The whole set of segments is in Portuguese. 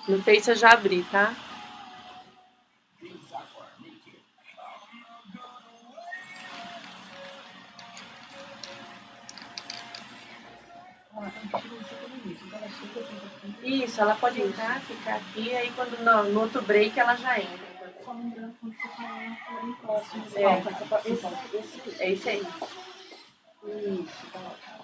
No Face eu já abri, tá? Isso, ela pode entrar, ficar aqui, aí quando no outro break ela já entra. Só lembrando quando você falar bem próximo. É isso aí. Isso, tá ótimo.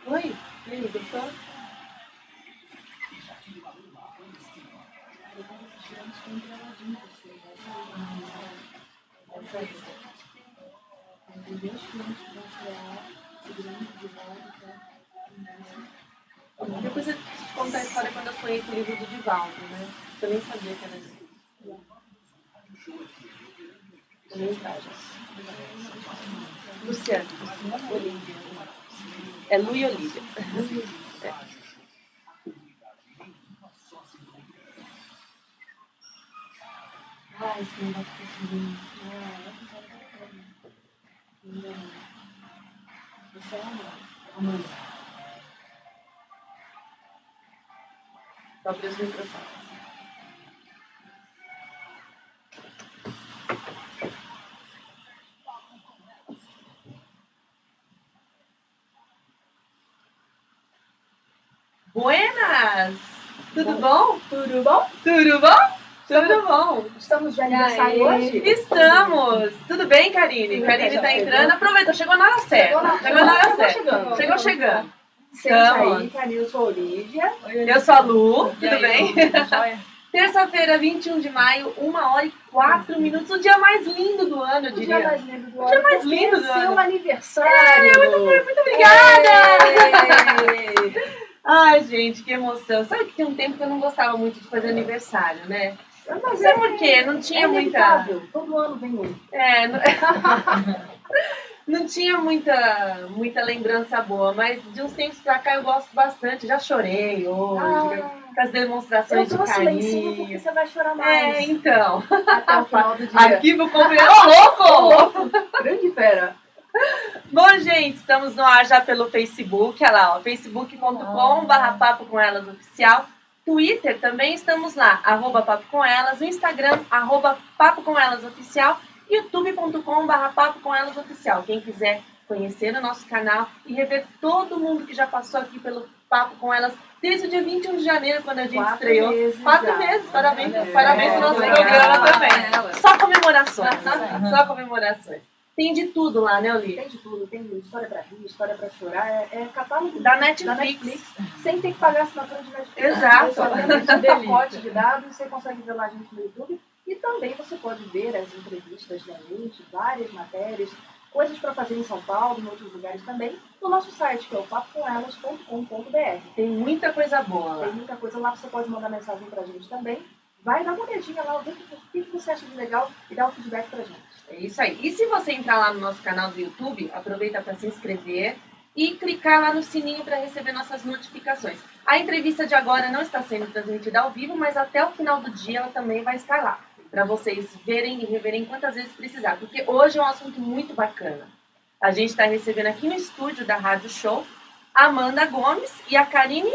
Oi, e aí, gostou? Depois eu te contar a história quando eu sonhei com o livro do Divaldo, né? Eu nem sabia que era isso. Luciano. Olívia. É Lu e Olívia. É. Ah, esse negócio que você é Amanda. Abre os microfones. Buenas! Tudo bom? Tudo bom? Tudo bom? Tudo bom? Estamos de aniversário hoje? Estamos! Tudo bem, Karine? Karine tá entrando. Aproveita, chegou na hora certa. Chegou na hora certa. Chegou chegando. Sente aí, Karine, eu sou a Olívia. Eu sou a Lu, tudo bem? Terça-feira, 21 de maio, 1h04. O dia mais lindo do ano, eu diria. O dia mais lindo do ano. O dia mais lindo do ano. Seu aniversário. Muito obrigada! Ai, gente, que emoção. Sabe que tem um tempo que eu não gostava muito de fazer aniversário, né? Não sei por quê, não tinha muita... Todo ano vem um. Não tinha muita lembrança boa, mas de uns tempos pra cá eu gosto bastante. Já chorei hoje, com as demonstrações de carinho. Porque você vai chorar mais. Então. Até o final do dia. Arquivo confidencial. Ô, louco! Grande fera. Bom, gente, estamos no ar já pelo Facebook. Olha lá, ó, facebook.com/papo com elas oficial. Twitter também estamos lá, @papo com elas. No Instagram, @papo com elas oficial. youtube.com/papo com elas oficial. Quem quiser conhecer o nosso canal e rever todo mundo que já passou aqui pelo Papo com Elas desde o dia 21 de janeiro, quando a gente estreou. 4 meses, parabéns pro nosso programa também. Só comemorações. Só comemorações. Tem de tudo lá, né, Olívia? Tem de tudo. Tem história pra rir, história pra chorar. É catálogo da Netflix. Sem ter que pagar a assinatura de Netflix. Exato. Só tem um pacote de dados, você consegue ver lá a gente no YouTube. E também você pode ver as entrevistas da gente, várias matérias, coisas para fazer em São Paulo, em outros lugares também, no nosso site, que é o papocomelas.com.br. Tem muita coisa boa lá. Tem muita coisa lá, você pode mandar mensagem pra gente também. Vai dar uma olhadinha lá, ver o que você acha de legal e dá um feedback pra gente. É isso aí. E se você entrar lá no nosso canal do YouTube, aproveita para se inscrever e clicar lá no sininho para receber nossas notificações. A entrevista de agora não está sendo transmitida ao vivo, mas até o final do dia ela também vai estar lá, para vocês verem e reverem quantas vezes precisar, porque hoje é um assunto muito bacana. A gente está recebendo aqui no estúdio da Rádio Show a Amanda Gomes e a Karine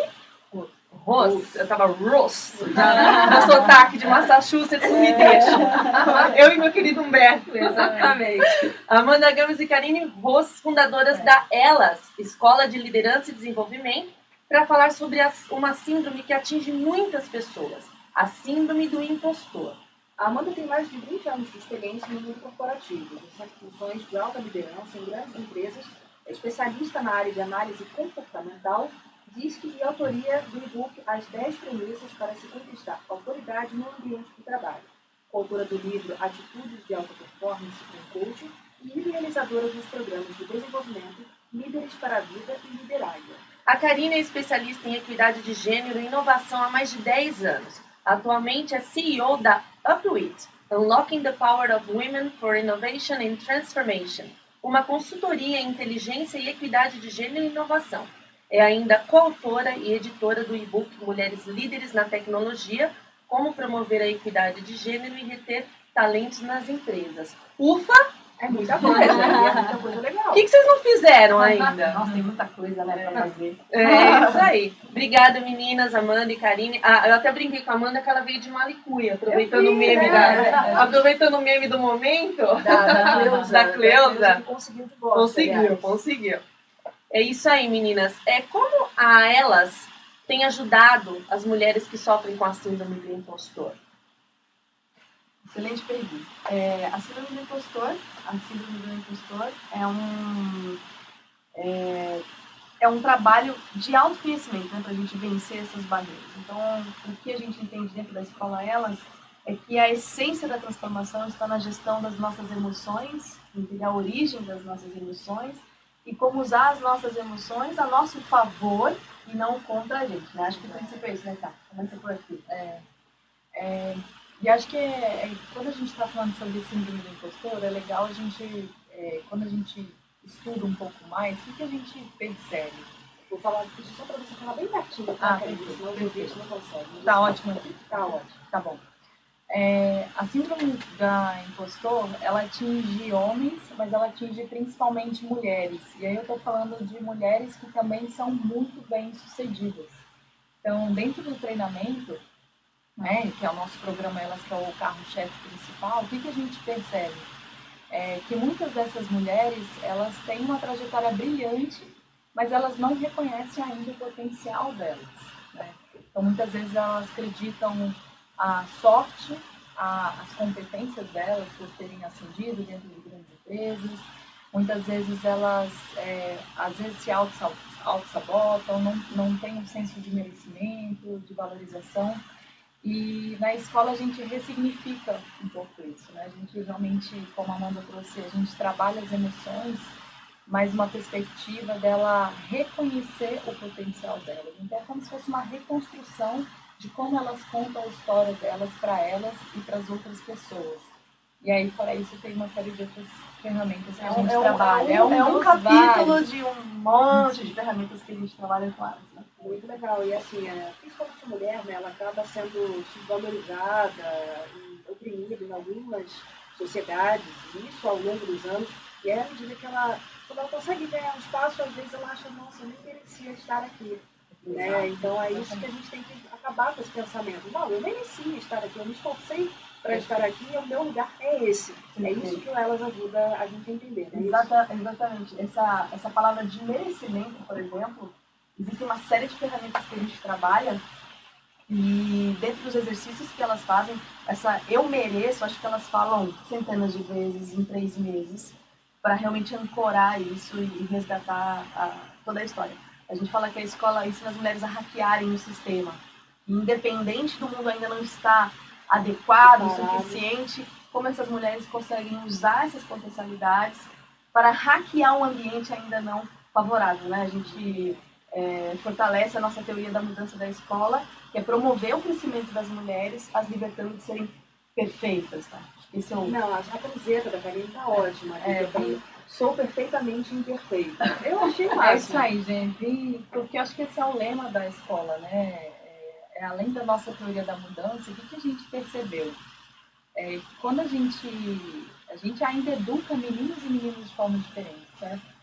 Ross. Eu tava Ross. No sotaque de Massachusetts não me deixa. Eu e meu querido Humberto. Exatamente. Amanda Gomes e Karine Ross, fundadoras da Elas, Escola de Liderança e Desenvolvimento, para falar sobre uma síndrome que atinge muitas pessoas, a síndrome do impostor. A Amanda tem mais de 20 anos de experiência no mundo corporativo, exercendo funções de alta liderança em grandes empresas, é especialista na área de análise comportamental, disque e autoria do e-book As 10 Premissas para se conquistar autoridade no ambiente de trabalho, autora do livro Atitudes de Alta Performance com Coaching e idealizadora dos programas de desenvolvimento Líderes para a Vida e Liderária. A Karine é especialista em equidade de gênero e inovação há mais de 10 anos. Atualmente é CEO da Upwit, Unlocking the Power of Women for Innovation and Transformation, uma consultoria em inteligência e equidade de gênero e inovação. É ainda coautora e editora do e-book Mulheres Líderes na Tecnologia, Como Promover a Equidade de Gênero e Reter talentos nas empresas. Ufa! É muita coisa, é muita coisa legal. O que vocês não fizeram ainda? Nossa, tem muita coisa, né, pra fazer. É isso aí. Obrigada, meninas, Amanda e Karine. Eu até brinquei com a Amanda que ela veio de Malicuia, aproveitando o meme, aproveitando o meme do momento. Da Cleusa. Que conseguiu de volta. Conseguiu. É isso aí, meninas. Como a Elas tem ajudado as mulheres que sofrem com a síndrome do impostor? Excelente pergunta. A síndrome do impostor é um trabalho de autoconhecimento, né, para a gente vencer essas barreiras. Então, o que a gente entende dentro da escola Elas é que a essência da transformação está na gestão das nossas emoções, entender a origem das nossas emoções e como usar as nossas emoções a nosso favor e não contra a gente, né? Acho que o princípio é isso, né, tá? Começa por aqui. E acho que quando a gente está falando sobre síndrome do impostor, é legal a gente, quando a gente estuda um pouco mais, o que a gente percebe? Vou falar só para você falar bem pertinho, senão o vídeo não consegue. Tá ótimo aqui? Tá ótimo. Tá bom. A síndrome da impostor, ela atinge homens, mas ela atinge principalmente mulheres. E aí eu estou falando de mulheres que também são muito bem-sucedidas. Então, dentro do treinamento, né, que é o nosso programa Elas, que é o carro-chefe principal, o que a gente percebe? Que muitas dessas mulheres, elas têm uma trajetória brilhante, mas elas não reconhecem ainda o potencial delas, né? Então, muitas vezes elas acreditam a sorte, as competências delas por terem ascendido dentro de grandes empresas. Muitas vezes elas, às vezes, se auto-sabotam, não têm um senso de merecimento, de valorização. E na escola a gente ressignifica um pouco isso, né? A gente realmente, como a Amanda trouxe, a gente trabalha as emoções, mas uma perspectiva dela reconhecer o potencial delas. Então é como se fosse uma reconstrução de como elas contam a história delas para elas e para as outras pessoas. E aí, fora isso, tem uma série de outras ferramentas que a gente trabalha. É um capítulo de um monte de ferramentas que a gente trabalha com elas, né? Muito legal. E assim, principalmente a mulher, né, ela acaba sendo subvalorizada e oprimida em algumas sociedades, isso ao longo dos anos. E é à medida que quando ela consegue ganhar um espaço, às vezes ela acha, nossa, eu nem merecia estar aqui. Né? Então é isso que a gente tem que acabar com esse pensamento. Não, eu merecia estar aqui, eu me esforcei para estar aqui e o meu lugar é esse. É isso que Elas ajuda a gente a entender. Né? Exatamente. Essa palavra de merecimento, por exemplo, existe uma série de ferramentas que a gente trabalha e dentro dos exercícios que elas fazem, essa eu mereço, acho que elas falam centenas de vezes em 3 meses para realmente ancorar isso e resgatar toda a história. A gente fala que a escola ensina as mulheres a hackearem o sistema. E independente do mundo ainda não estar adequado, o suficiente, como essas mulheres conseguem usar essas potencialidades para hackear um ambiente ainda não favorável, né? A gente fortalece a nossa teoria da mudança da escola, que é promover o crescimento das mulheres, as libertando de serem perfeitas, tá? Esse é o... Não, a camiseta da Karine tá ótima. Sou perfeitamente imperfeita. Eu achei máximo. É isso aí, gente. Porque eu acho que esse é o lema da escola, né? Além da nossa teoria da mudança, o que a gente percebeu? Quando a gente ainda educa meninos e meninas de forma diferente, certo?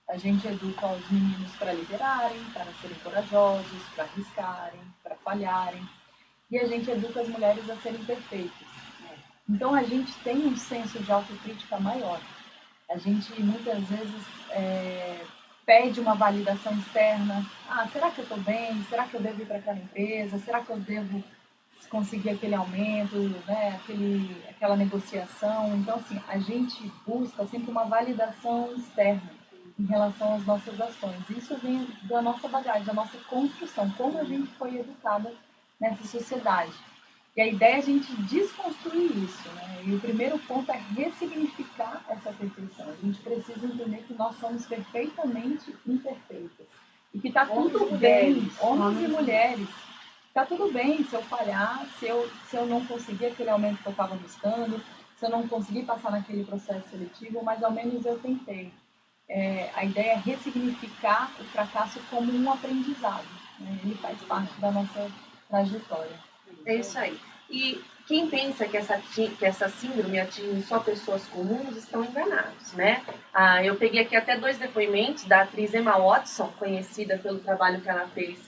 A gente educa os meninos para liderarem, para serem corajosos, para arriscarem, para falharem. E a gente educa as mulheres a serem perfeitas. Então a gente tem um senso de autocrítica maior. A gente muitas vezes pede uma validação externa. Será que eu estou bem? Será que eu devo ir para aquela empresa? Será que eu devo conseguir aquele aumento, né? Aquela negociação? Então, assim, a gente busca sempre uma validação externa em relação às nossas ações. Isso vem da nossa bagagem, da nossa construção, como a gente foi educada nessa sociedade. E a ideia é a gente desconstruir isso, né? E o primeiro ponto é ressignificar essa perfeição. A gente precisa entender que nós somos perfeitamente imperfeitas. E que está tudo bem, homens e mulheres. Está tudo bem se eu falhar, se eu não conseguir aquele aumento que eu estava buscando, se eu não conseguir passar naquele processo seletivo, mas ao menos eu tentei. A ideia é ressignificar o fracasso como um aprendizado, né? Ele faz parte da nossa trajetória. É isso aí. E quem pensa que essa síndrome atinge só pessoas comuns estão enganados, né? Eu peguei aqui até 2 depoimentos da atriz Emma Watson, conhecida pelo trabalho que ela fez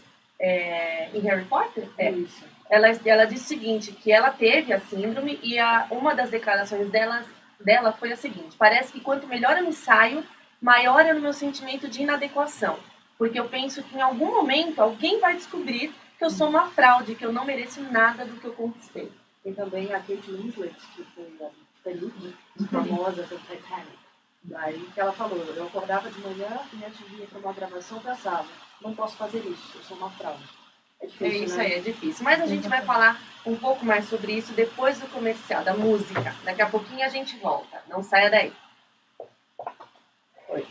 em Harry Potter. Isso. Ela disse o seguinte, que ela teve a síndrome e uma das declarações dela foi a seguinte: parece que quanto melhor eu me saio, maior é o meu sentimento de inadequação, porque eu penso que em algum momento alguém vai descobrir que eu sou uma fraude, que eu não mereço nada do que eu conquistei. Tem também a Kate Winslet, que foi a Titanic, famosa pelo Titanic. Aí que ela falou, eu acordava de manhã e antes de ir para uma gravação pensava, não posso fazer isso, eu sou uma fraude. É difícil, Isso né? aí, é difícil. Mas a gente vai falar um pouco mais sobre isso depois do comercial, da música. Daqui a pouquinho a gente volta. Não saia daí. Oi.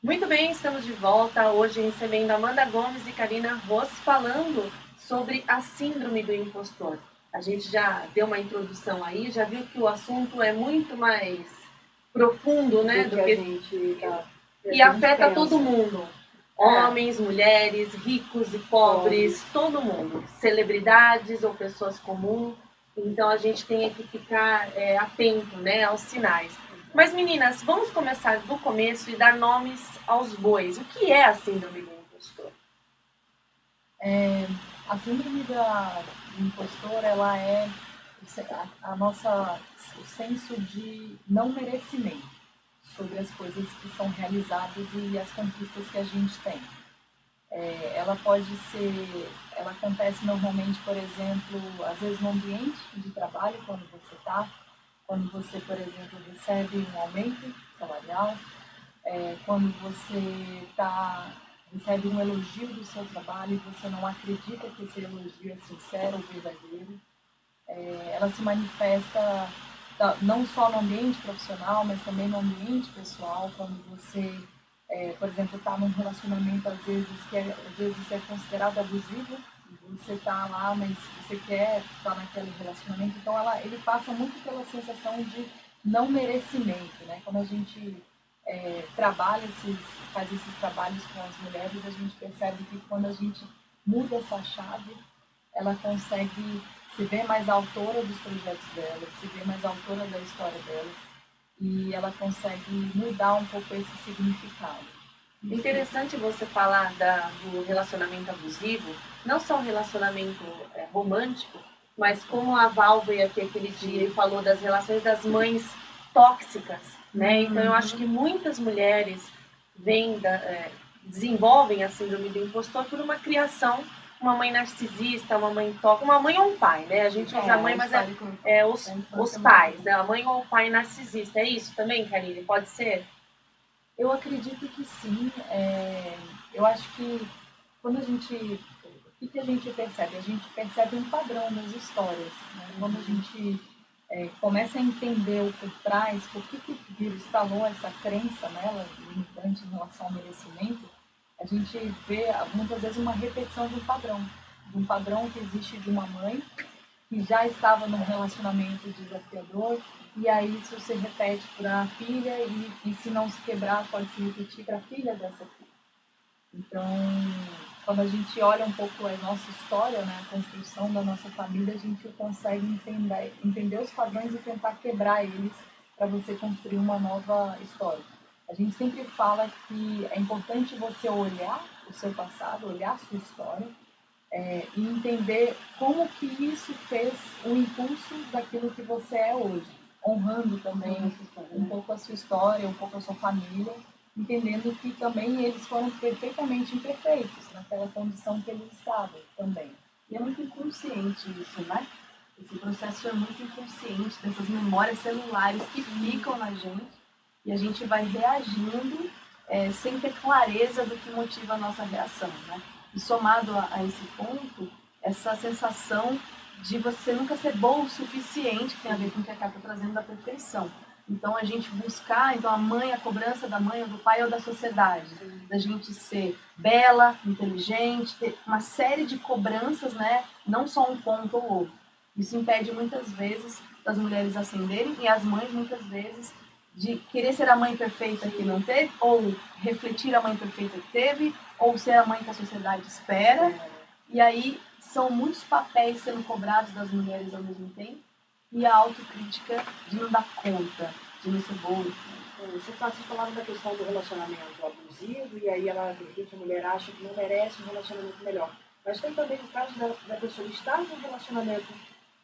Muito bem, estamos de volta. Hoje recebendo Amanda Gomes e Karina Ross falando sobre a síndrome do impostor. a gente já deu uma introdução aí, já viu que o assunto é muito mais profundo, né? Do que a gente tá, E afeta pensa. todo mundo. Homens, mulheres, ricos e pobres, todo mundo. Celebridades ou pessoas comuns. Então a gente tem que ficar atento, né, aos sinais. Mas meninas, vamos começar do começo e dar nomes aos bois. O que é a síndrome do impostor? A síndrome do impostor, ela é o senso de não merecimento sobre as coisas que são realizadas e as conquistas que a gente tem. Ela acontece normalmente, por exemplo, às vezes no ambiente de trabalho, quando você, por exemplo, recebe um aumento salarial, quando você recebe um elogio do seu trabalho e você não acredita que esse elogio é sincero ou verdadeiro. Ela se manifesta não só no ambiente profissional, mas também no ambiente pessoal, quando você, por exemplo, está num relacionamento às vezes é considerado abusivo, você está lá, mas você quer estar naquele relacionamento, então ele passa muito pela sensação de não merecimento, né? Quando a gente faz esses trabalhos com as mulheres, a gente percebe que quando a gente muda essa chave, ela consegue se ver mais autora dos projetos dela, se ver mais autora da história dela, e ela consegue mudar um pouco esse significado. Interessante você falar do relacionamento abusivo, não só um relacionamento romântico, mas como a Val veio aqui aquele dia e falou das relações das mães tóxicas, né? Então eu acho que muitas mulheres desenvolvem a síndrome do impostor por uma criação, uma mãe narcisista, uma mãe tóxica, uma mãe ou um pai, né? A gente usa mãe, mas os pais, né? A mãe ou o pai narcisista. É isso também, Karine? Pode ser? Eu acredito que sim. Eu acho que quando o que a gente percebe? A gente percebe um padrão nas histórias. Né? Quando a gente começa a entender o por trás, por que instalou essa crença nela, limitante em relação ao merecimento, a gente vê muitas vezes uma repetição de um padrão que existe de uma mãe que já estava num relacionamento desafiador, e aí isso se repete para a filha, e se não se quebrar, pode se repetir para a filha dessa filha. Então, quando a gente olha um pouco a nossa história, né, a construção da nossa família, a gente consegue entender os padrões e tentar quebrar eles para você construir uma nova história. A gente sempre fala que é importante você olhar o seu passado, olhar a sua história, e entender como que isso fez o impulso daquilo que você é hoje, honrando também um pouco a sua história, um pouco a sua família, entendendo que também eles foram perfeitamente imperfeitos naquela condição que eles estavam também. E é muito inconsciente isso, né? Esse processo é muito inconsciente, dessas memórias celulares que ficam na gente e a gente vai reagindo sem ter clareza do que motiva a nossa reação, né? E somado a esse ponto, essa sensação de você nunca ser bom o suficiente, que tem a ver com o que a Cá está trazendo da perfeição. Então, a gente buscar, a cobrança da mãe ou do pai ou da sociedade, da gente ser bela, inteligente, ter uma série de cobranças, né? Não só um ponto ou outro. Isso impede muitas vezes das mulheres ascenderem e as mães muitas vezes de querer ser a mãe perfeita que não teve, ou refletir a mãe perfeita que teve, ou ser a mãe que a sociedade espera. E aí são muitos papéis sendo cobrados das mulheres ao mesmo tempo, e a autocrítica de não dar conta, de não ser boa. Vocês falaram da questão do relacionamento abusivo, e aí a mulher acha que não merece um relacionamento melhor. Mas tem também o caso da pessoa estar num relacionamento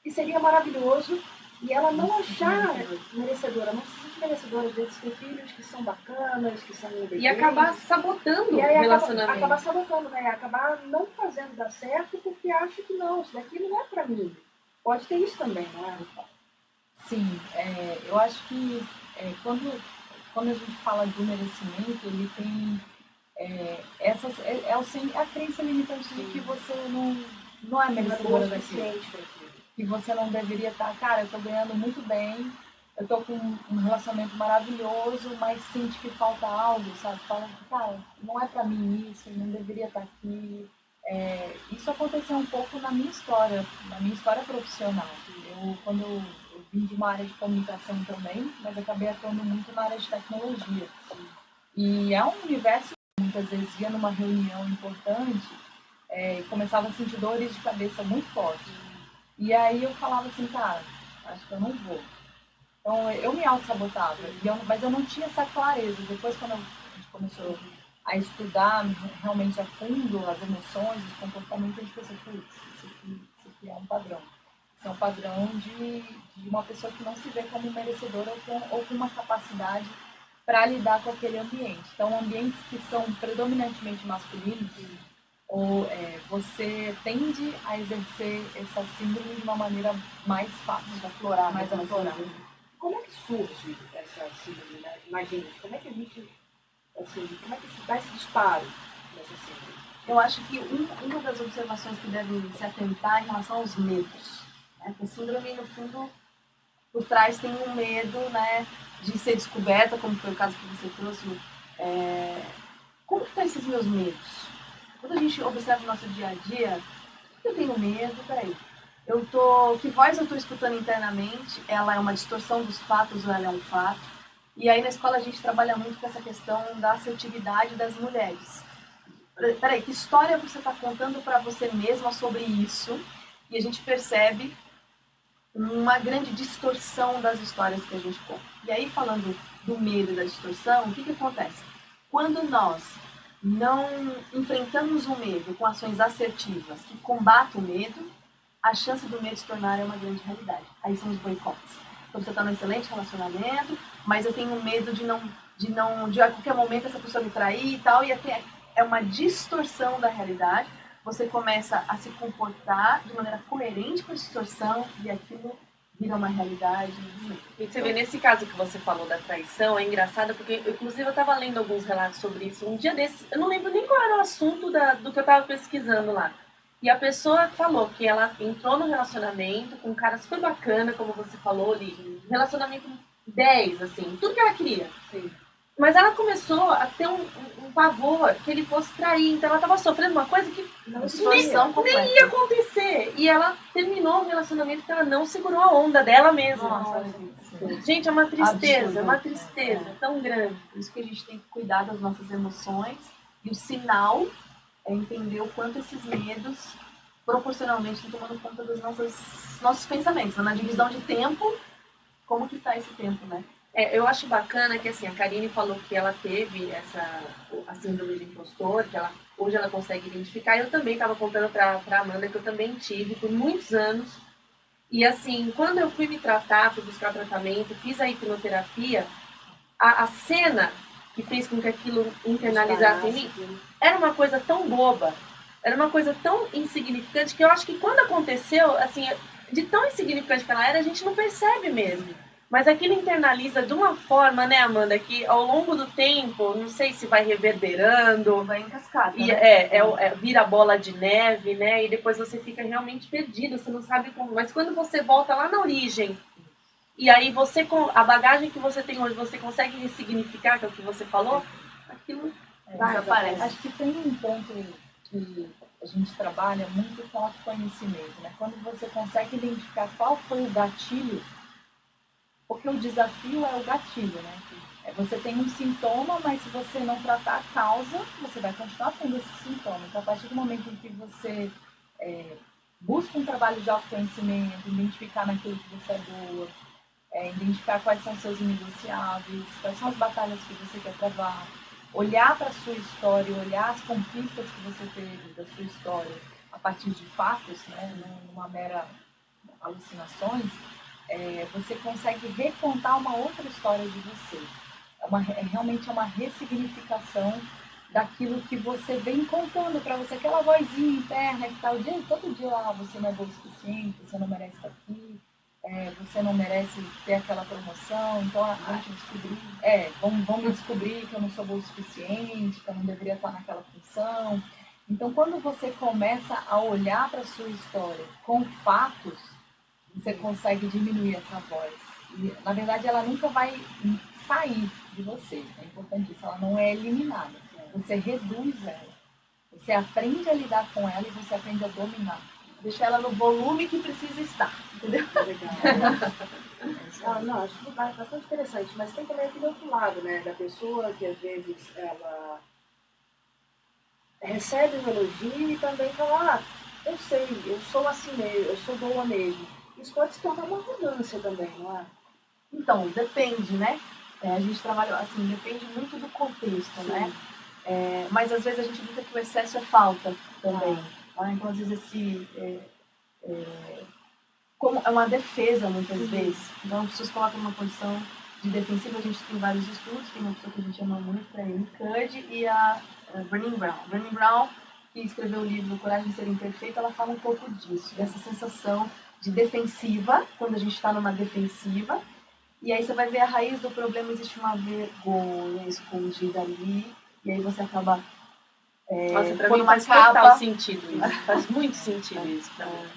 que seria maravilhoso, e ela não achar merecedora, não se sentir merecedora, às vezes ter filhos que são bacanas, que são e acabar sabotando o relacionamento. Acabar sabotando, né? Acabar não fazendo dar certo porque acha que não, isso daqui não é pra mim. Pode ter isso também, não é? Sim, eu acho que quando a gente fala do merecimento, ele tem a crença limitante de que você não é merecedora daquilo. Que você não deveria estar, cara, eu tô ganhando muito bem, eu tô com um relacionamento maravilhoso, mas sente que falta algo, sabe? Fala, cara, não é pra mim isso, eu não deveria estar aqui. Isso aconteceu um pouco na minha história profissional. Quando eu vim de uma área de comunicação também, mas acabei atuando muito na área de tecnologia. E é um universo que muitas vezes ia numa reunião importante e começava a sentir dores de cabeça muito fortes. E aí eu falava assim, cara, acho que eu não vou. Então eu me auto-sabotava, mas eu não tinha essa clareza. Depois quando a gente começou a estudar realmente a fundo as emoções, os comportamentos, a gente pensou, putz, isso aqui é um padrão. Isso é um padrão de uma pessoa que não se vê como merecedora ou com uma capacidade para lidar com aquele ambiente. Então, ambientes que são predominantemente masculinos, você tende a exercer essa síndrome de uma maneira mais fácil, mais aflorada. Como é que surge essa síndrome, né? Imagina, como é que a gente, assim, como é que se dá esse disparo dessa síndrome? Eu acho que uma das observações que devem se atentar é em relação aos medos. Né? A síndrome, no fundo, por trás tem um medo, né, de ser descoberta, como foi o caso que você trouxe. Como que estão esses meus medos? Quando a gente observa o nosso dia a dia, por que eu tenho medo? Peraí, que voz eu estou escutando internamente? Ela é uma distorção dos fatos ou ela é um fato? E aí na escola a gente trabalha muito com essa questão da assertividade das mulheres. Peraí, que história você está contando para você mesma sobre isso? E a gente percebe uma grande distorção das histórias que a gente conta. E aí, falando do medo e da distorção, o que acontece? Quando nós não enfrentamos o medo com ações assertivas que combatam o medo, a chance do medo se tornar uma grande realidade. Aí são os boicotes. Então você está num excelente relacionamento, mas eu tenho medo de a qualquer momento essa pessoa me trair e tal, e é uma distorção da realidade. Você começa a se comportar de maneira coerente com a distorção e aquilo vira uma realidade. E você vê, nesse caso que você falou da traição, é engraçado porque, inclusive, eu estava lendo alguns relatos sobre isso. Um dia desses, eu não lembro nem qual era o assunto do que eu estava pesquisando lá. E a pessoa falou que ela entrou no relacionamento com um cara super bacana, como você falou ali, relacionamento 10, assim, tudo que ela queria. Sim. Mas ela começou a ter um pavor que ele fosse trair. Então ela estava sofrendo uma coisa que nem ia acontecer. E ela terminou o relacionamento porque ela não segurou a onda dela mesma. Nossa, gente, é uma tristeza, absurdo. É uma tristeza tão grande. Por isso que a gente tem que cuidar das nossas emoções. E o sinal é entender o quanto esses medos proporcionalmente estão tomando conta dos nossos pensamentos. Na divisão de tempo, como que está esse tempo, né? Eu acho bacana que assim, a Karine falou que ela teve a síndrome de impostor, que hoje ela consegue identificar. Eu também estava contando para Amanda que eu também tive por muitos anos. E assim, quando eu fui me tratar, fui buscar tratamento, fiz a hipnoterapia, a cena que fez com que aquilo internalizasse em mim era uma coisa tão boba, era uma coisa tão insignificante que eu acho que quando aconteceu, assim, de tão insignificante que ela era, a gente não percebe mesmo. Mas aquilo internaliza de uma forma, né, Amanda, que ao longo do tempo, não sei se vai reverberando, vai em cascata, e né? vira bola de neve, né, e depois você fica realmente perdido, você não sabe como. Mas quando você volta lá na origem, e aí você, com a bagagem que você tem hoje, você consegue ressignificar, que é o que você falou, aquilo desaparece. Acho que tem um ponto que a gente trabalha muito com autoconhecimento, né? Quando você consegue identificar qual foi o gatilho, porque o desafio é o gatilho, né? Você tem um sintoma, mas se você não tratar a causa, você vai continuar tendo esse sintoma. Então, a partir do momento em que você busca um trabalho de autoconhecimento, identificar naquilo que você é boa, identificar quais são seus inegociáveis, quais são as batalhas que você quer travar, olhar para a sua história, olhar as conquistas que você teve da sua história a partir de fatos, né? Numa mera alucinações, você consegue recontar uma outra história de você. Realmente é uma ressignificação daquilo que você vem contando para você, aquela vozinha interna que está todo dia lá, você não é bom o suficiente, você não merece estar aqui, você não merece ter aquela promoção, então vão me descobrir que eu não sou boa o suficiente, que eu não deveria estar naquela função. Então, quando você começa a olhar para a sua história com fatos, você consegue diminuir essa voz. E, na verdade, ela nunca vai sair de você. É importante isso, ela não é eliminada. Você reduz ela. Você aprende a lidar com ela e você aprende a dominar. Deixar ela no volume que precisa estar, entendeu? Legal. Não, acho que é bastante interessante, mas tem também aquele outro lado, né, da pessoa que às vezes ela recebe um elogio e também fala, eu sei, eu sou assim mesmo, eu sou boa mesmo. Isso pode se tornar uma arrogância também, não é? Então, depende, né? A gente trabalha, assim, depende muito do contexto, né? Mas às vezes a gente brinca que o excesso é falta também. Então, às vezes, como é uma defesa, muitas vezes. Então, as pessoas colocam numa posição de defensiva. A gente tem vários estudos, tem uma pessoa que a gente ama muito, que é a Amy Cuddy, e a Brené Brown. Brené Brown, que escreveu o livro Coragem de Ser Imperfeita, ela fala um pouco disso, dessa sensação de defensiva, quando a gente está numa defensiva. E aí você vai ver a raiz do problema, existe uma vergonha escondida ali, e aí você acaba Nossa, pra pondo mim uma faz total capa. sentido isso. Faz muito sentido isso pra mim.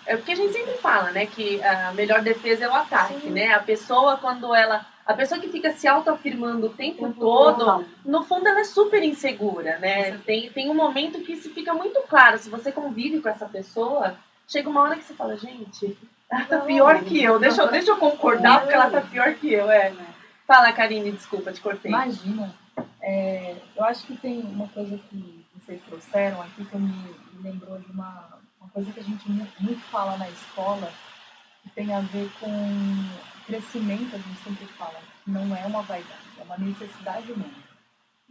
É o que a gente sempre fala, né? Que a melhor defesa é o ataque, né? A pessoa, quando ela... A pessoa que fica se autoafirmando o tempo todo, no fundo ela é super insegura, né? Tem um momento que isso fica muito claro. Se você convive com essa pessoa, chega uma hora que você fala, gente, ela tá pior que eu. Deixa eu concordar, porque ela tá pior que eu. Fala, Karine, desculpa, te cortei. Imagina. Eu acho que tem uma coisa que vocês trouxeram aqui que me lembrou de uma coisa que a gente muito fala na escola, que tem a ver com crescimento. A gente sempre fala que não é uma vaidade, é uma necessidade humana.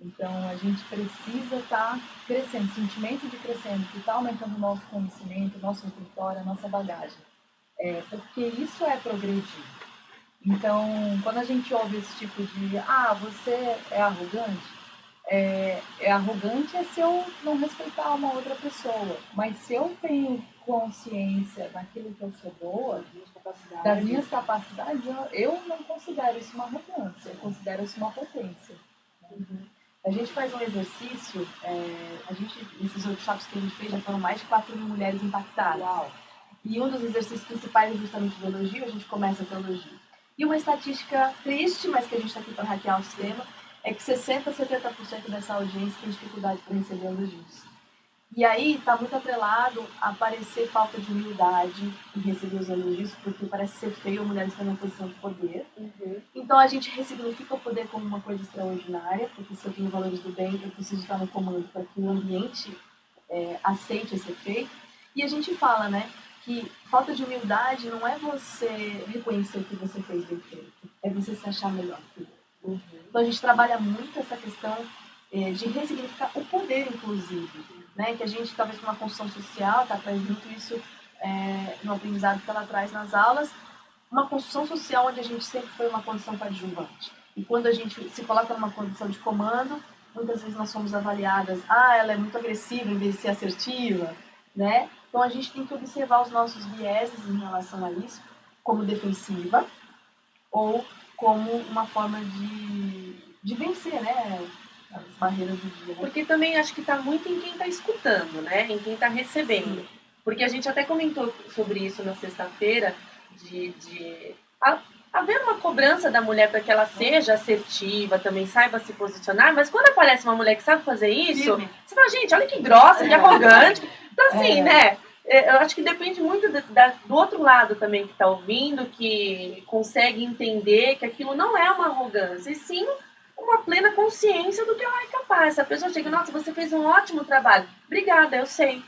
Então, a gente precisa estar crescendo, sentimento de crescendo, que está aumentando o nosso conhecimento, o nosso repertório, a nossa bagagem. Porque isso é progredir. Então, quando a gente ouve esse tipo de você é arrogante, arrogante é se eu não respeitar uma outra pessoa. Mas se eu tenho consciência daquilo que eu sou boa, das minhas capacidades, eu não considero isso uma arrogância, eu considero isso uma potência. A gente faz um exercício, esses workshops que a gente fez já foram mais de 4.000 mulheres impactadas. Uau. E um dos exercícios principais é justamente o elogio, a gente começa com o elogio. E uma estatística triste, mas que a gente está aqui para hackear o sistema, é que 60% a 70% dessa audiência tem dificuldade para receber elogios. E aí está muito atrelado a parecer falta de humildade em receber os elogios, porque parece ser feio a mulher estar numa posição de poder. Então a gente ressignifica o poder como uma coisa extraordinária, porque se eu tenho valores do bem, eu preciso estar no comando para que o ambiente aceite esse efeito. E a gente fala, né, que falta de humildade não é você reconhecer o que você fez bem feito, é você se achar melhor que o outro. Então a gente trabalha muito essa questão de ressignificar o poder, inclusive, né, que a gente, talvez por uma construção social, está traz muito isso no aprendizado que ela traz nas aulas, uma construção social onde a gente sempre foi uma condição coadjuvante. E quando a gente se coloca numa condição de comando, muitas vezes nós somos avaliadas, ela é muito agressiva em vez de ser assertiva, né? Então a gente tem que observar os nossos vieses em relação a isso, como defensiva ou como uma forma de vencer, né, as barreiras do dia. Né? Porque também acho que está muito em quem está escutando, né? Em quem está recebendo. Sim. Porque a gente até comentou sobre isso na sexta-feira, de haver uma cobrança da mulher para que ela seja assertiva, também saiba se posicionar, mas quando aparece uma mulher que sabe fazer isso, você fala, gente, olha que grossa, que arrogante. Então assim, né? Eu acho que depende muito do outro lado também que está ouvindo, que consegue entender que aquilo não é uma arrogância, e sim uma plena consciência do que ela é capaz. Se a pessoa chega, nossa, você fez um ótimo trabalho, obrigada, eu sei.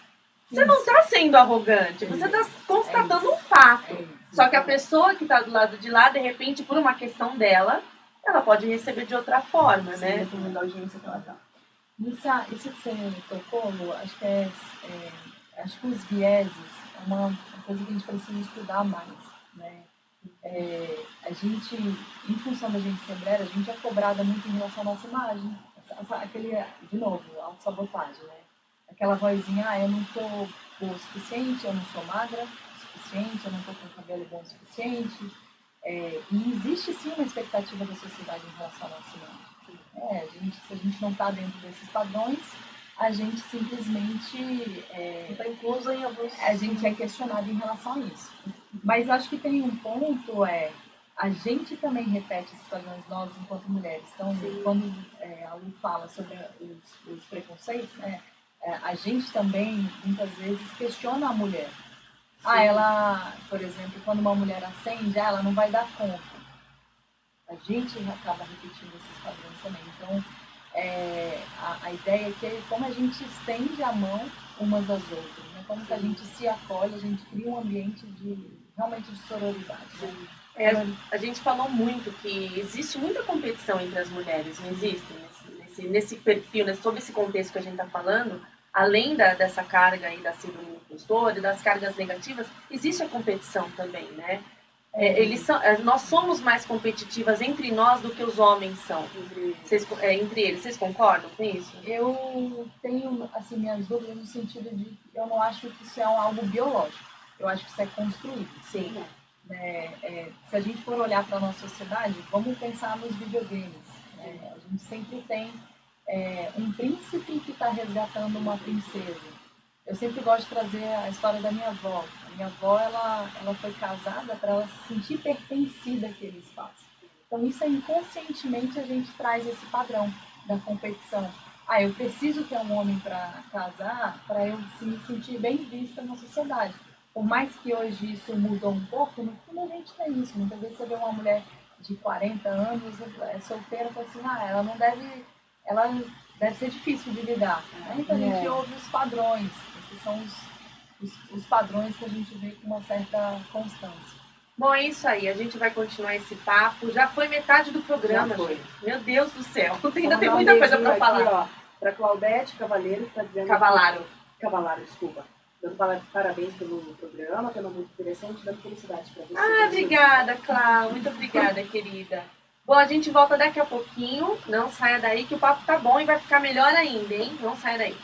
Você não está sendo arrogante, você está constatando um fato. Só que a pessoa que está do lado de lá, de repente, por uma questão dela, ela pode receber de outra forma, né? Dependendo da audiência que ela está. Isso que você tocou, Lu, acho que acho que os vieses é uma coisa que a gente precisa estudar mais, né? A gente, em função da gente ser mulher, a gente é cobrada muito em relação à nossa imagem. De novo, autossabotagem, né? Aquela vozinha, eu não sou boa o suficiente, eu não sou magra o suficiente, eu não estou com cabelo bom o suficiente. E existe sim uma expectativa da sociedade em relação à nossa imagem. Se a gente não está dentro desses padrões, a gente simplesmente está incluso em alguns... A gente é questionado em relação a isso. Mas acho que tem um ponto, a gente também repete esses padrões nós enquanto mulheres. Então, quando a Lu fala sobre os preconceitos, a gente também, muitas vezes, questiona a mulher. Ah, ela, por exemplo, quando uma mulher acende, ela não vai dar conta. A gente acaba repetindo esses padrões também. Então, a ideia é que como a gente estende a mão umas às outras, né? Como que a gente se acolhe, a gente cria um ambiente realmente de sororidade. Né? A gente falou muito que existe muita competição entre as mulheres, não existe? Nesse perfil, né, sobre esse contexto que a gente está falando, além dessa carga aí da síndrome do impostor e das cargas negativas, existe a competição também, né? Nós somos mais competitivas entre nós do que os homens são. Entre eles. Vocês concordam com isso? Eu tenho assim, minhas dúvidas no sentido de que eu não acho que isso é algo biológico. Eu acho que isso é construído. Sim. Se a gente for olhar para a nossa sociedade, vamos pensar nos videogames. A gente sempre tem um príncipe que está resgatando uma princesa. Eu sempre gosto de trazer a história da minha avó. A minha avó, ela foi casada para ela se sentir pertencida àquele espaço. Então, isso inconscientemente a gente traz esse padrão da competição. Ah, eu preciso ter um homem para casar para eu me sentir bem vista na sociedade. Por mais que hoje isso mudou um pouco, no fundo a gente tem isso. Muitas vezes você vê uma mulher de 40 anos, solteira, e fala assim, ela deve ser difícil de lidar. Né? Então a gente ouve os padrões. Esses são os padrões que a gente vê com uma certa constância. Bom, é isso aí. A gente vai continuar esse papo. Já foi metade do programa, gente. Meu Deus do céu. Ainda tem muita coisa para falar. Para Claudete Cavaleiro, que está dizendo... Cavalaro, desculpa. Dando parabéns pelo programa, que é muito interessante, dando felicidade para você. Ah, obrigada, Cláudia. Muito obrigada, querida. Bom, a gente volta daqui a pouquinho. Não saia daí que o papo tá bom e vai ficar melhor ainda, hein? Não saia daí.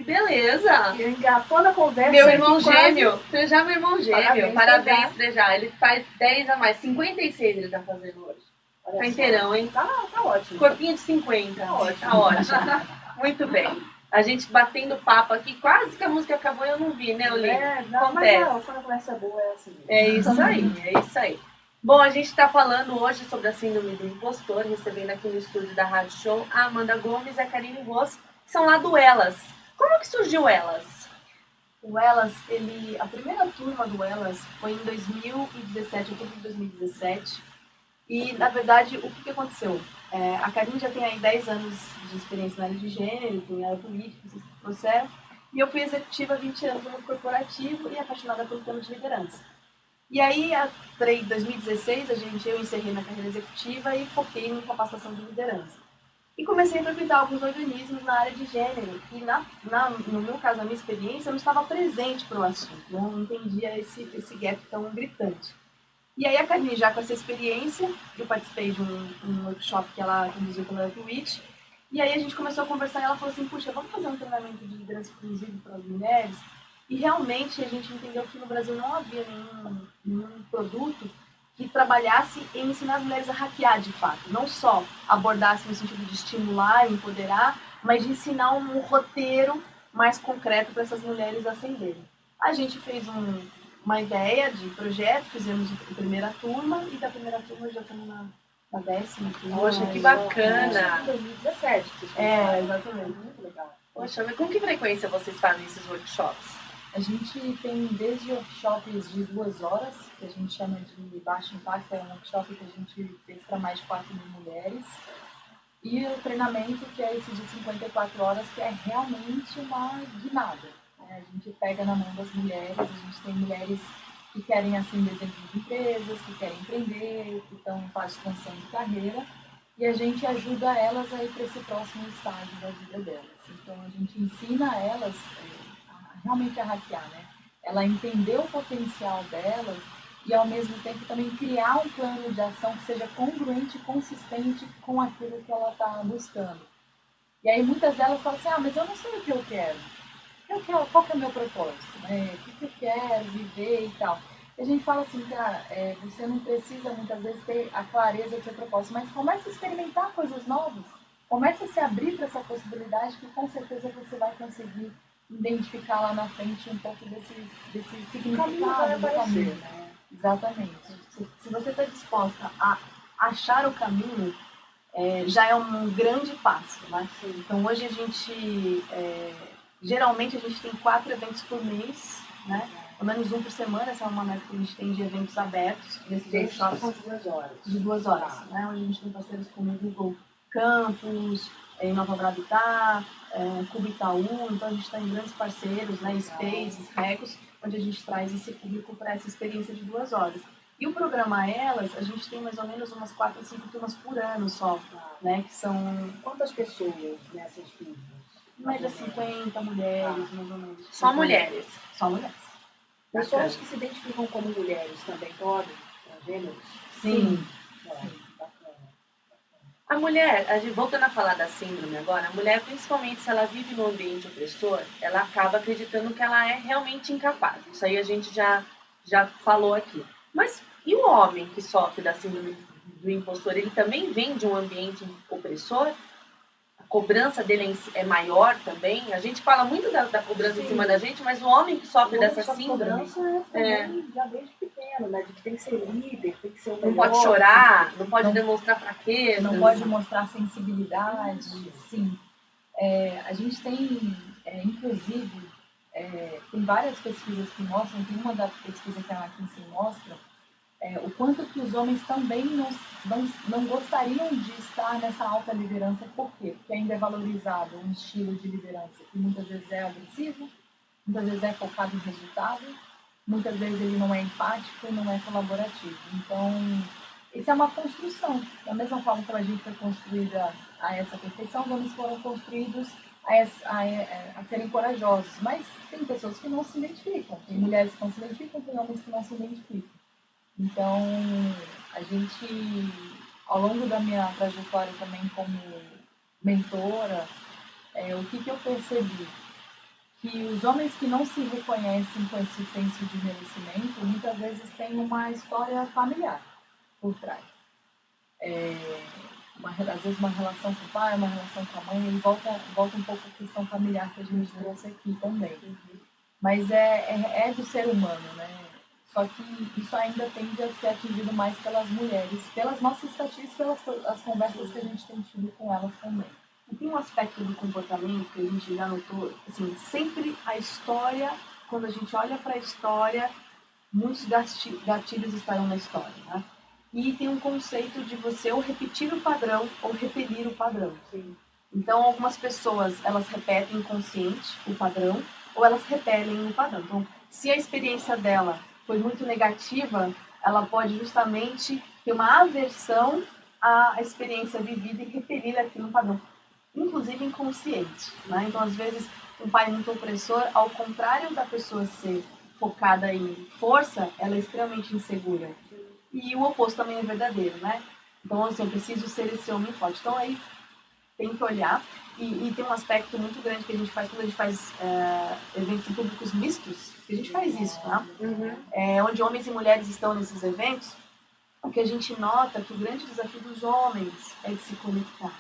beleza! E engatou na conversa. Meu aqui irmão quase. gêmeo, Frejá, meu irmão gêmeo. Parabéns, Parabéns, Frejá. Ele faz 10 a mais, 56 ele tá fazendo hoje. Olha Tá só. inteirão, hein? Tá ótimo. Corpinho de 50. Tá ótimo. Tá ótimo. Muito bem. A gente batendo papo aqui, quase que a música acabou e eu não vi, né, Olinda? Não, mas Acontece. quando a conversa é boa é assim mesmo. É isso aí, é isso aí. Bom, a gente está falando hoje sobre a síndrome do impostor, recebendo aqui no estúdio da Rádio Show a Amanda Gomes e a Karine Ross, que são lá do Elas. Como que surgiu Elas? O Elas, a primeira turma do Elas foi em 2017, outubro de 2017. E, na verdade, o que aconteceu? A Karine já tem aí 10 anos de experiência na área de gênero, tem área política, vocês trouxeram. E eu fui executiva há 20 anos no mundo corporativo e apaixonada pelo tema de liderança. E aí, em 2016, eu encerrei minha carreira executiva e foquei em capacitação de liderança. E comecei a frequentar alguns organismos na área de gênero. E, no meu caso, na minha experiência, eu não estava presente para o assunto, não entendia esse gap tão gritante. E aí, a Karine, já com essa experiência, eu participei de um workshop que ela conduziu pela Twitch. E aí, a gente começou a conversar e ela falou assim, puxa, vamos fazer um treinamento de liderança inclusivo para as mulheres? E realmente a gente entendeu que no Brasil não havia nenhum produto que trabalhasse em ensinar as mulheres a hackear de fato. Não só abordasse no sentido de estimular, empoderar, mas de ensinar um roteiro mais concreto para essas mulheres ascenderem. A gente fez uma ideia de projeto, fizemos a primeira turma e da primeira turma já estamos na 10ª turma. Poxa, que bacana! 2017. Exatamente. Muito legal. Poxa, mas com que frequência vocês fazem esses workshops? A gente tem desde workshops de 2 horas, que a gente chama de baixo impacto, é um workshop que a gente fez para mais de 4.000 mulheres, e o treinamento, que é esse de 54 horas, que é realmente uma guinada. Né? A gente pega na mão das mulheres, a gente tem mulheres que querem ascender dentro de empresas, que querem empreender, que estão em fase de transição de carreira, e a gente ajuda elas a ir para esse próximo estágio da vida delas. Então, a gente ensina elas realmente a hackear, né? Ela entender o potencial delas e, ao mesmo tempo, também criar um plano de ação que seja congruente e consistente com aquilo que ela está buscando. E aí, muitas delas falam assim, mas eu não sei o que eu quero. Qual que é o meu propósito? Né? O que eu quero viver e tal. E a gente fala assim, cara, você não precisa, muitas vezes, ter a clareza do seu propósito, mas comece a experimentar coisas novas. Comece a se abrir para essa possibilidade que, com certeza, você vai conseguir identificar lá na frente um pouco desse significado do caminho. Né? Exatamente. Se você está disposta a achar o caminho, já é um grande passo. Né? Então, hoje geralmente a gente tem 4 eventos por mês, né? Pelo menos um por semana, essa é uma meta que a gente tem de eventos abertos. Desses workshops São de 2 horas. De 2 horas, né? Onde a gente tem parceiros como o Google Campus, em Nova Brabitá, Cubo Itaú, então a gente está em grandes parceiros, né, Spaces, Recos, onde a gente traz esse público para essa experiência de 2 horas. E o programa Elas, a gente tem mais ou menos umas 4 ou 5 turmas por ano só, né, que são... Quantas pessoas nessas turmas? Média 50 mulheres, mais ou menos. Só mulheres. Só mulheres. Pessoas que se identificam como mulheres também podem, transgêneros? Sim. Bacana. A mulher, voltando a falar da síndrome agora, a mulher, principalmente se ela vive num ambiente opressor, ela acaba acreditando que ela é realmente incapaz. Isso aí a gente já falou aqui. Mas e o homem que sofre da síndrome do impostor, ele também vem de um ambiente opressor? A cobrança dele é maior também? A gente fala muito da cobrança em cima da gente, mas o homem que sofre dessa síndrome... cobrança também já desde pequeno, né? De que tem que ser líder, tem que ser o melhor. Não pode chorar, não pode demonstrar fraqueza. Não pode mostrar sensibilidade, sim. A gente tem, inclusive, tem várias pesquisas que mostram, tem uma da pesquisa que a McKinsey mostra, o quanto que os homens também não gostariam de estar nessa alta liderança. Por quê? Porque ainda é valorizado um estilo de liderança que muitas vezes é agressivo, muitas vezes é focado em resultado, muitas vezes ele não é empático e não é colaborativo. Então, isso é uma construção. Da mesma forma que a gente foi construída a essa perfeição, os homens foram construídos a serem corajosos. Mas tem pessoas que não se identificam, tem mulheres que não se identificam, tem homens que não se identificam. Então, a gente, ao longo da minha trajetória também como mentora, o que eu percebi? que os homens que não se reconhecem com esse senso de merecimento, muitas vezes têm uma história familiar por trás. Às vezes uma relação com o pai, uma relação com a mãe, e volta um pouco a questão familiar que a gente trouxe aqui também. Mas é do ser humano, né? Só que isso ainda tende a ser atingido mais pelas mulheres, pelas nossas estatísticas, pelas conversas que a gente tem tido com elas também. E tem um aspecto do comportamento que a gente já notou, assim, sempre a história, quando a gente olha para a história, muitos gatilhos estarão na história, né? E tem um conceito de você ou repetir o padrão ou repelir o padrão. Sim. Então, algumas pessoas, elas repetem inconsciente o padrão ou elas repelem o padrão. Então, se a experiência dela foi muito negativa, ela pode justamente ter uma aversão à experiência vivida e repelir aquilo no padrão, inclusive inconsciente, né? Então, às vezes, um pai muito opressor, ao contrário da pessoa ser focada em força, ela é extremamente insegura. E o oposto também é verdadeiro, né? Então, assim, eu preciso ser esse homem forte. Então, aí tem que olhar. E tem um aspecto muito grande que a gente faz quando a gente faz eventos em públicos mistos. A gente faz isso, tá? Onde homens e mulheres estão nesses eventos, o que a gente nota é que o grande desafio dos homens é de se conectar,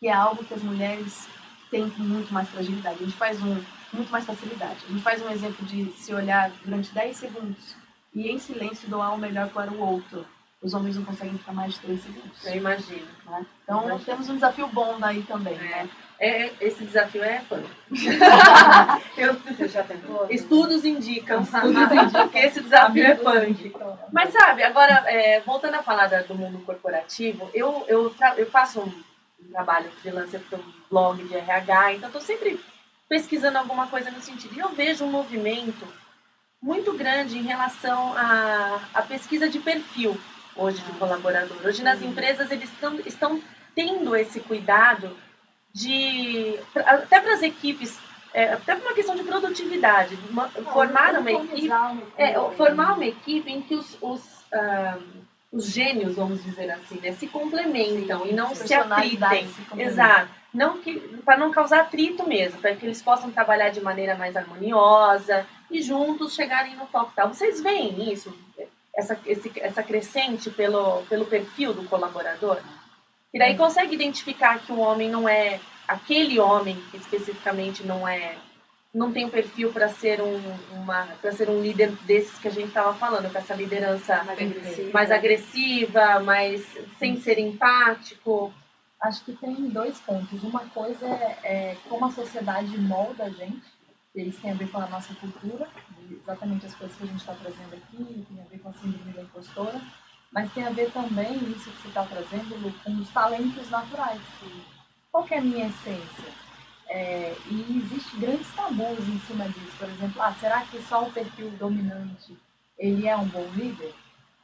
que é algo que as mulheres têm com muito mais fragilidade. A gente faz muito mais facilidade. A gente faz um exemplo de se olhar durante 10 segundos e em silêncio doar o melhor para o outro. Os homens não conseguem ficar mais de 3 segundos. Eu imagino. Né? Então, temos um desafio bom daí também, né? Esse desafio é punk. Você já tentou? Estudos indicam que esse desafio é punk. Mas sabe, agora, voltando a falar do mundo corporativo, eu faço um trabalho freelancer para um blog de RH, então estou sempre pesquisando alguma coisa no sentido. E eu vejo um movimento muito grande em relação à pesquisa de perfil hoje de colaborador. Hoje nas empresas eles estão tendo esse cuidado até para as equipes, até por uma questão de produtividade, formar uma equipe em que os gênios, vamos dizer assim, né, se complementam. Sim, e não se atritem. Exato. Para não causar atrito mesmo, para que eles possam trabalhar de maneira mais harmoniosa e juntos chegarem no foco tal. Vocês veem isso? Essa crescente pelo perfil do colaborador? E daí consegue identificar que o homem não é aquele homem que especificamente não tem um perfil para ser um líder desses que a gente estava falando, com essa liderança mais agressiva, mais sem ser empático. Acho que tem 2 pontos. Uma coisa é como a sociedade molda a gente, e isso tem a ver com a nossa cultura, exatamente as coisas que a gente está trazendo aqui, tem a ver com a síndrome da impostora, mas tem a ver também, isso que você está trazendo, Lu, com os talentos naturais. Qual que é a minha essência? E existe grandes tabus em cima disso. Por exemplo, será que só o perfil dominante ele é um bom líder?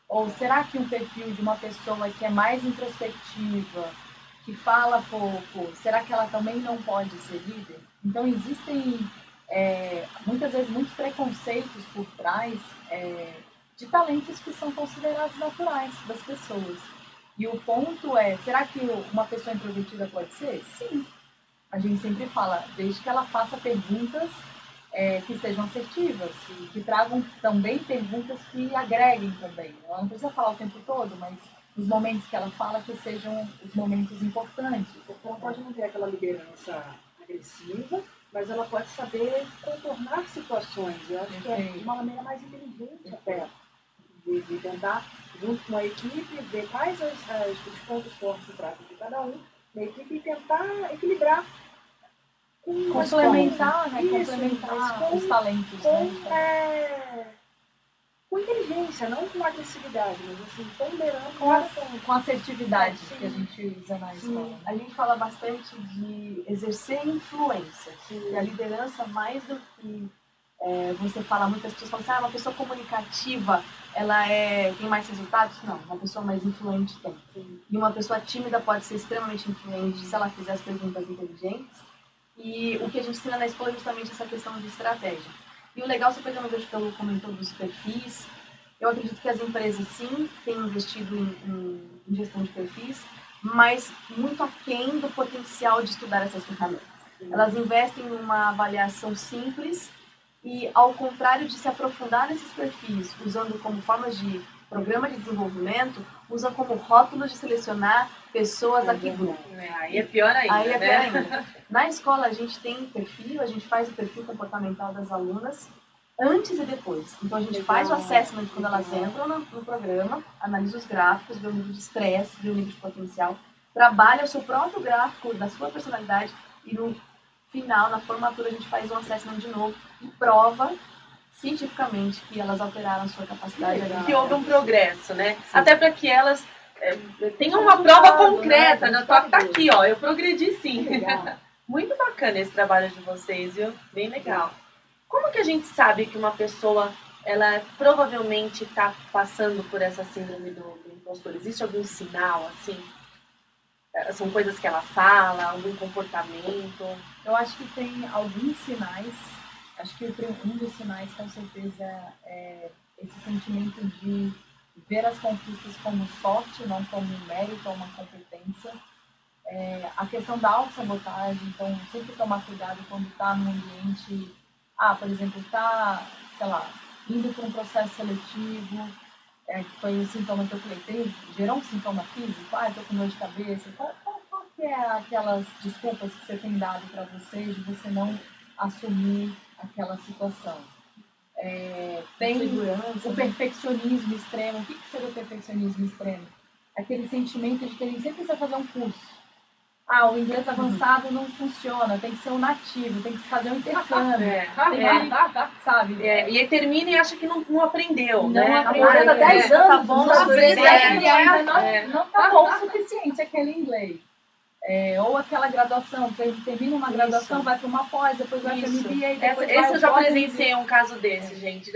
Ou será que um perfil de uma pessoa que é mais introspectiva, que fala pouco, será que ela também não pode ser líder? Então existem muitas vezes muitos preconceitos por trás de talentos que são considerados naturais das pessoas. E o ponto será que uma pessoa introvertida pode ser? Sim. A gente sempre fala, desde que ela faça perguntas que sejam assertivas, que tragam também perguntas que agreguem também. Ela não precisa falar o tempo todo, mas os momentos que ela fala que sejam os momentos importantes. Ela pode não ter aquela liderança agressiva, mas ela pode saber contornar situações. Eu acho que é de uma maneira mais inteligente até, de tentar, junto com a equipe, ver quais os pontos fortes e fracos de cada um na equipe e tentar equilibrar. Complementar os talentos. Com inteligência, não com agressividade, mas assim, ponderando com assertividade, que a gente usa na escola. A gente fala bastante de exercer influência. E a liderança, mais do que você fala, muitas pessoas falam assim, uma pessoa comunicativa, ela tem mais resultados? Não, uma pessoa mais influente tem. E uma pessoa tímida pode ser extremamente influente se ela fizer as perguntas inteligentes. E o que a gente ensina na escola é justamente essa questão de estratégia. E o legal, você pegando o gancho que eu comentou dos perfis, eu acredito que as empresas sim têm investido em gestão de perfis, mas muito aquém do potencial de estudar essas ferramentas. Elas investem numa avaliação simples e, ao contrário de se aprofundar nesses perfis, usando como formas de programa de desenvolvimento, usam como rótulos de selecionar pessoas aqui grupo. Aí é pior ainda, Aí é né? pior ainda. Na escola a gente tem perfil, a gente faz o perfil comportamental das alunas antes e depois. Então a gente faz o assessment quando elas entram no programa, analisa os gráficos, vê o nível de estresse, vê o nível de potencial, trabalha o seu próprio gráfico da sua personalidade e no final, na formatura, a gente faz um assessment de novo e prova cientificamente que elas alteraram a sua capacidade. Que houve um progresso, né? Sim. Até para que elas tenham uma prova concreta, né? Tá aqui, ó, eu progredi sim. Muito bacana esse trabalho de vocês, viu? Bem legal. Como que a gente sabe que uma pessoa, ela provavelmente está passando por essa síndrome do impostor? Existe algum sinal, assim? São coisas que ela fala, algum comportamento? Eu acho que tem alguns sinais. Acho que um dos sinais, com certeza, é esse sentimento de ver as conquistas como sorte, não como um mérito ou uma competência. A questão da autossabotagem, então sempre tomar cuidado quando está num ambiente, por exemplo, está, sei lá, indo para um processo seletivo, que foi o sintoma que eu falei, gerou um sintoma físico, estou com dor de cabeça, qual que é aquelas desculpas que você tem dado para você de você não assumir aquela situação? Tem Segurança, o perfeccionismo extremo. O que seria o perfeccionismo extremo? Aquele sentimento de que a gente sempre precisa fazer um curso. O inglês avançado não funciona, tem que ser um nativo, tem que fazer um intercâmbio, sabe? E aí termina e acha que não aprendeu, Não né? aprendeu. Há 10 anos, tá bom, não Talvez aprende. ainda não tá bom o suficiente aquele inglês. Ou aquela graduação, termina uma graduação, Isso. vai para uma pós, depois vai para Isso. MBA, depois Esse eu já pós-MBA. presenciei um caso desse, gente.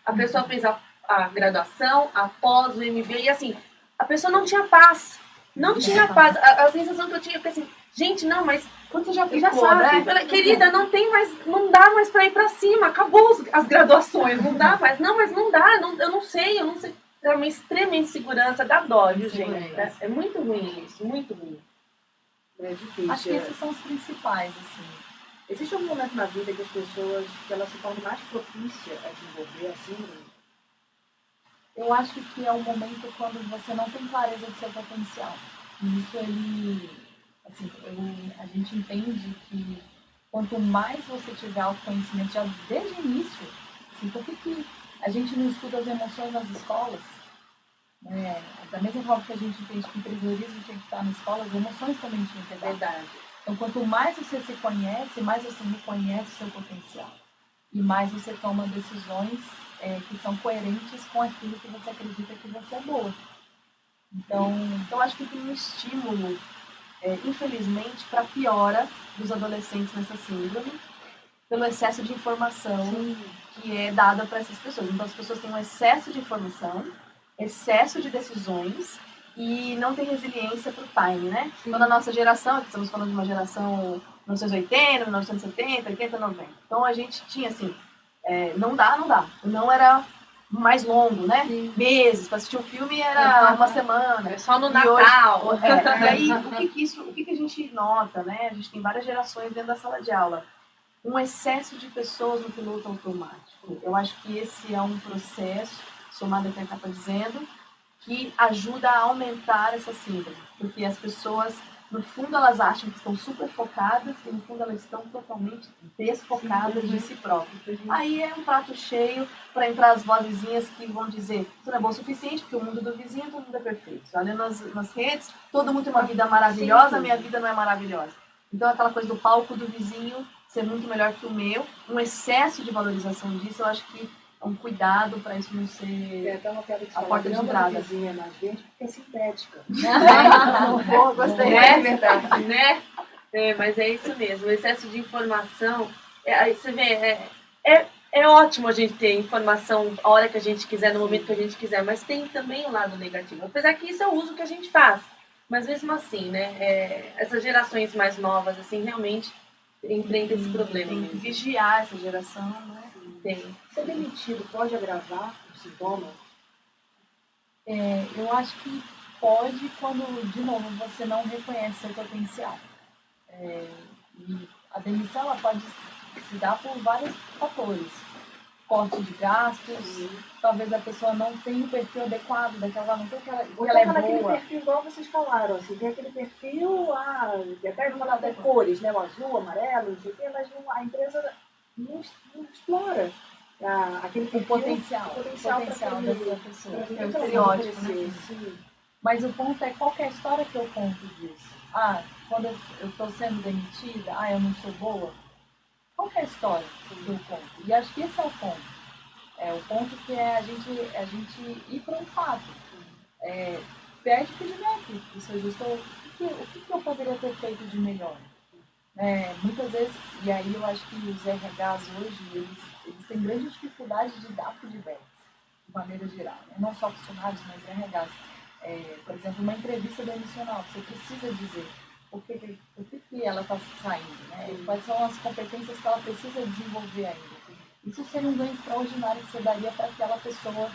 A pessoa fez a graduação, a pós, o MBA, e assim, a pessoa não tinha paz. Não tinha paz. A sensação que eu tinha, porque assim, gente, não, mas quando você já Ficou, sabe, né? eu falei, querida, não dá mais pra ir pra cima, acabou as graduações, não dá mais. Não, mas não dá, eu não sei. É uma extrema insegurança, dá dó, viu, gente? É muito ruim isso, muito ruim. É difícil. Acho que esses são os principais, assim. Existe algum momento na vida que as pessoas que elas se tornam mais propícias a desenvolver a síndrome? Eu acho que é um momento quando você não tem clareza do seu potencial. E isso a gente entende que quanto mais você tiver autoconhecimento, já desde o início, assim, por que a gente não estuda as emoções nas escolas? Da mesma forma que a gente entende que o empreendedorismo tinha que estar na escola, as emoções também tinham que estar. Verdade. Então, quanto mais você se conhece, mais você reconhece o seu potencial. E mais você toma decisões que são coerentes com aquilo que você acredita que você é boa. Então acho que tem um estímulo, infelizmente, para a piora dos adolescentes nessa síndrome, pelo excesso de informação que é dada para essas pessoas. Então as pessoas têm um excesso de informação, excesso de decisões e não tem resiliência para o time, né? Então na nossa geração, estamos falando de uma geração 1980, 1970, 80, 90. Então a gente tinha assim, não dá. Não era mais longo, né? Sim. Meses, para assistir um filme era uma semana. É só no E Natal. hoje, e aí, o que a gente nota, né? A gente tem várias gerações dentro da sala de aula. Um excesso de pessoas no piloto automático. Eu acho que esse é um processo, somado ao que a Cá está dizendo, que ajuda a aumentar essa síndrome. Porque as pessoas, no fundo, elas acham que estão super focadas e, no fundo, elas estão totalmente desfocadas de si próprias. Aí é um prato cheio para entrar as vozinhas que vão dizer isso não é bom o suficiente, porque o mundo do vizinho, todo mundo é perfeito. Olha nas redes, todo mundo tem uma vida maravilhosa, a minha vida não é maravilhosa. Então, aquela coisa do palco do vizinho ser muito melhor que o meu, um excesso de valorização disso, eu acho que é um cuidado para isso não ser Até uma piada que a porta de entrada. vizinha mais verde porque é sintética. Boa, gostei. É verdade, né? Mas é isso mesmo, o excesso de informação. Aí você vê, é ótimo a gente ter informação a hora que a gente quiser, no momento que a gente quiser, mas tem também o lado negativo. Apesar que isso é o uso que a gente faz. Mas mesmo assim, né? Essas gerações mais novas, assim, realmente enfrentam esse problema Tem que mesmo. vigiar essa geração, né? Tem. Ser demitido pode agravar os sintomas? Eu acho que pode quando, de novo, você não reconhece seu potencial. E a demissão ela pode se dar por vários fatores. Corte de gastos, talvez a pessoa não tenha o perfil adequado daquela, não tem aquela, Ou ela é então naquele boa. perfil igual vocês falaram, assim, tem aquele perfil, até falar até cores, né? O azul, o amarelo, não sei o quê, mas a empresa não explora aquele O perfil, potencial pra dessa aquele- pessoa. pra aquele É o que ela estereótipo, vai oferecer, né? sim. Mas o ponto é qual que é a história que eu conto disso. Quando eu estou sendo demitida, eu não sou boa. Qual que é a história que eu conto? E acho que esse é o ponto. O ponto que é a gente ir para um fato. Pede feedback do seu gestor. O que eu poderia ter feito de melhor? Muitas vezes, e aí eu acho que os RHs hoje, eles têm grande dificuldade de dar feedback, de maneira geral. Né? Não só funcionários, mas RHs. Por exemplo, uma entrevista demissional, você precisa dizer por que ela está saindo, né? Quais são as competências que ela precisa desenvolver ainda. Isso seria um ganho extraordinário que você daria para aquela pessoa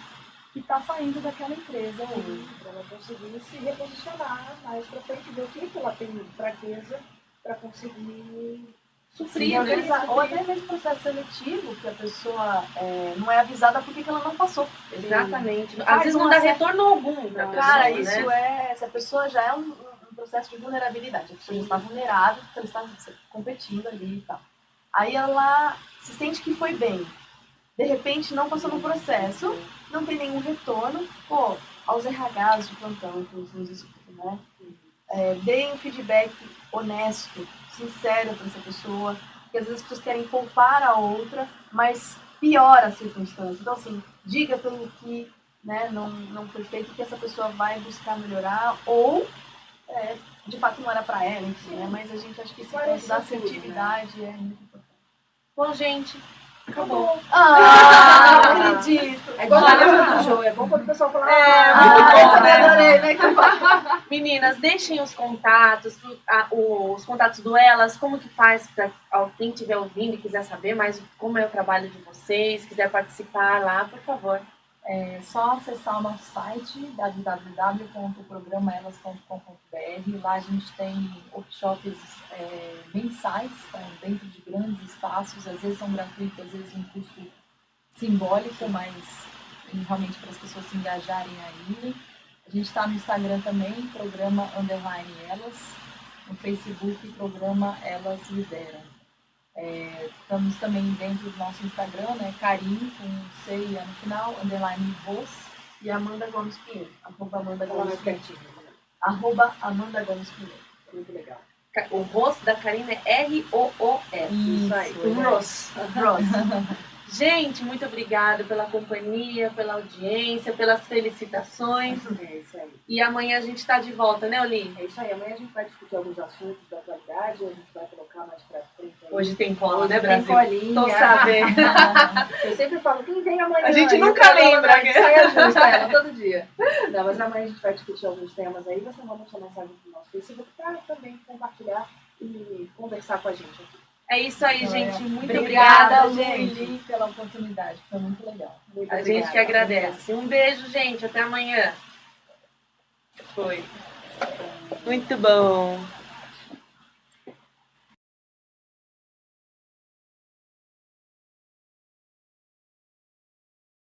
que está saindo daquela empresa hoje. Para ela conseguir se reposicionar mais para frente, ver o que ela tem de fraqueza para conseguir Suprir, né? Ou até mesmo processo seletivo, que a pessoa não é avisada por que ela não passou. Exatamente. Às Faz vezes não uma dá certa- retorno algum pra pessoa, Cara, né? isso se a pessoa já é um processo de vulnerabilidade, a pessoa já está vulnerável, porque ela está competindo ali e tal. Aí ela se sente que foi bem. De repente não passou no processo, não tem nenhum retorno. Pô, aos RHs de plantão que nos escutam, né? Deem um feedback honesto, sincero para essa pessoa, porque às vezes as pessoas querem poupar a outra, mas piora a circunstância. Então, assim, diga pelo que não foi feito, que essa pessoa vai buscar melhorar, ou de fato não era para ela, enfim, né? Mas a gente acha que esse ponto da assertividade é muito importante. Bom, gente, acabou. Não acredito! É igual na mesa do show, é bom quando o pessoal fala. Muito bom, né? Adorei, né? Meninas, deixem os contatos do Elas, como que faz para quem estiver ouvindo e quiser saber mais como é o trabalho de vocês, quiser participar lá, por favor. É só acessar o nosso site www.programaelas.com.br. Lá a gente tem workshops mensais, dentro de grandes espaços, às vezes são gratuitos, às vezes um custo simbólico, mas realmente para as pessoas se engajarem aí. A gente está no Instagram também, programa _elas, no Facebook, programa Elas Lideram. Estamos também dentro do nosso Instagram, né? Carim, com C e A no final, _Ros. E Amanda Gomes Pinheiro, @Amanda Fala Gomes mais Pinheiro. pertinho. @Amanda Gomes Pinheiro. Muito legal. O rosto da Karina é ROOS. Isso aí. Ross. Ross. Gente, muito obrigada pela companhia, pela audiência, pelas felicitações. É isso aí. E amanhã a gente está de volta, né, Oli? É isso aí. Amanhã a gente vai discutir alguns assuntos da atualidade, a gente vai colocar mais pra frente aí. Hoje tem cola, né, Tem Brasil? colinha. Tô sabendo. Eu sempre falo, quem vem amanhã? A gente Aí nunca o programa lembra, da né? Saia justa, ela todo dia. Não, mas amanhã a gente vai discutir alguns temas aí. Você manda sua mensagem pro nosso Facebook para também compartilhar e conversar com a gente aqui. É isso aí, Então, gente. Muito obrigada, obrigada, gente. Lili, pela oportunidade. Foi muito legal. Muito A obrigada. gente que agradece. Um beijo, gente. Até amanhã. Foi. Muito bom.